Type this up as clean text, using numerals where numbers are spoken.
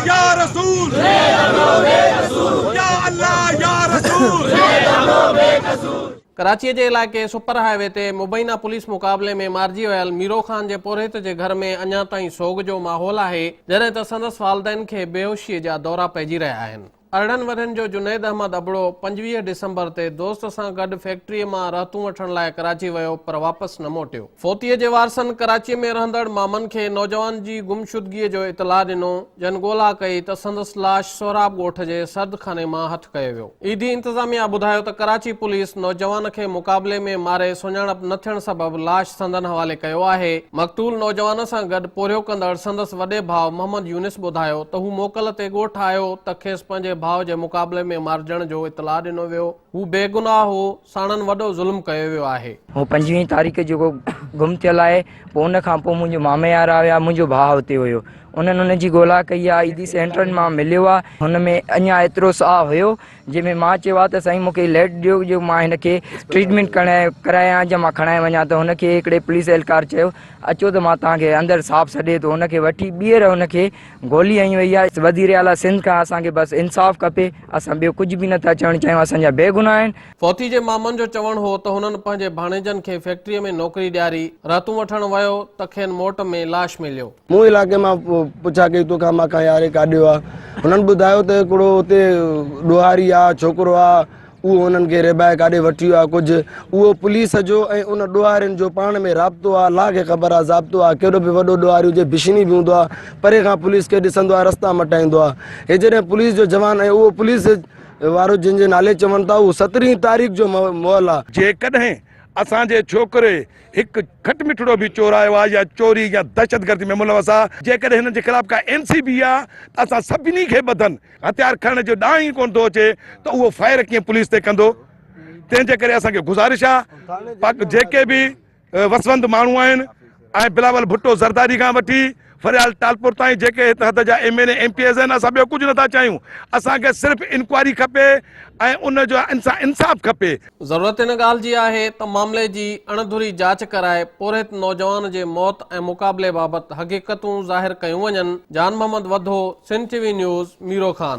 या रसूल, या अल्लाह या रसूल। कराची जे इलाइक़े सुपर हाईवे ते मुबैना पुलिस मुक़ाबले में मारिजी वियल मीरो ख़ान जे पुरहित जे घर में अञा ताईं सोग जो माहौल आहे, जॾहिं त संदसि वालिदैन खे बेहोशीअ जा दौरा पइजी रहिया आहिनि। 18 वरनि जो जुनैद अहमद अबड़ो 25 डिसंबर ते दोस्त सां गॾु फैक्ट्रीअ मां रातूं वठण लाइ कराची वियो पर वापसि न मोटियो। फोतीअ जे वारसनि कराचीअ में रहंदड़ मामनि खे नौजवान जी गुमशुदगीअ जो इतला ॾिनो। जन ॻोल्हा कई त संदसि लाश सोहराब ॻोठ जे सर्दखाने मां हथु कयो वियो। ईदी इंतज़ामिया ॿुधायो त कराची पुलिस नौजवान खे मुक़ाबले में मारे सुञाणप न थियण सबबि लाश संदन हवाले कयो आहे। मक़तूल नौजवान सां गॾु पोरियो कंदड़ संदसि वॾे भाउ मोहम्मद यूनिस ॿुधायो त हू मोकल ते ॻोठ आयो त खेसि पंहिंजे भाउ जे मुक़ाबले में मारजण जो इतला ॾिनो वियो। हू बेगुनाह हो, साणनि वॾो ज़ुल्म कयो वियो आहे। हू 25 तारीख़ जेको गुम थियल आहे, पोइ उन खां पोइ मुंहिंजो मामे वारा हुया, मुंहिंजो भाउ हुते हुयो। उन्हनि उनजी ॻोल्हा कई आहे, ईदी सेंटरनि मां मिलियो आहे। हुन में अञा एतिरो साहु हुयो जंहिंमें मां चयो आहे त साईं मूंखे लेट ॾियो जो मां हिनखे ट्रीटमेंट करायां या मां खणाए वञा। त हुनखे हिकिड़े पुलिस एहलकार चयो अचो त मां तव्हांखे अंदरि साफ़ सॾे थो। हुनखे वठी ॿीहर हुनखे गोली हई वई आहे। वज़ीर आला सिंध खां असांखे बसि इंसाफ़ खपे, असां ॿियो कुझु बि नथा चवणु चाहियूं, असांजा बेगुनाह आहिनि। फौती जे मामनि जो चवणु हो त हुननि पंहिंजे भाणेजनि खे फैक्ट्रीअ में नौकरी ॾियारी। रातूं वठण वियो त खेनि मोट में लाश मिलियो। मूं इलाइक़े मां पुछा कई तोखां मां खां यारे काॾियो आहे। हुननि ॿुधायो त हिकिड़ो हुते ॾोहारी आहे, छोकिरो आहे, उहो हुननि खे रेबाए काॾे वठी वियो आहे कुझु। उहो पुलिस जो ऐं उन ॾोहारियुनि जो पाण में राब्तो आहे, अलाह खे ख़बर आहे ज़ाब्तो आहे। कहिड़ो बि वॾो ॾोहारी हुजे बिशनी बि हूंदो आहे, परे खां पुलिस खे ॾिसंदो आहे, रस्ता मटाईंदो आहे। हे जॾहिं पुलिस जो जवान ऐं उहो पुलिस वारो जंहिंजे नाले चवनि था उहो 17 तारीख़ जो मोहल आहे। जेकॾहिं असांजे छोकिरे हिकु खटमिठड़ो बि चोरायो आहे या चोरी या दहशतगर्दी में मुलवस आहे, जेकॾहिं हिन जे ख़िलाफ़ का NCB आहे त असां सभिनी खे ॿधनि। हथियार खणण जो ॾांहुं ई कोन थो अचे त उहो फायर कीअं पुलिस ते कंदो। तंहिंजे करे असांखे गुज़ारिश आहे जेके बि वसवंत माण्हू आहिनि ऐं बिलावल भुट्टो ज़रदारी खां वठी फरियाल टालपुर ताईं जेके हिते हद जा MLA MPs आहिनि, असां ॿियो कुझु नथा चाहियूं। असांखे सिर्फ़ु इंक्वायरी खपे ऐं उन जो इंसाफ़ खपे। ज़रूरत हिन ॻाल्हि जी आहे त मामले जी अणधुरी जांच कराए पुरहित नौजवान जे मौत ऐं मुक़ाबले बाबति हक़ीक़तूं ज़ाहिर कयूं वञनि। Jan Mohammad Wadho, Sindh TV news, Miro Khan.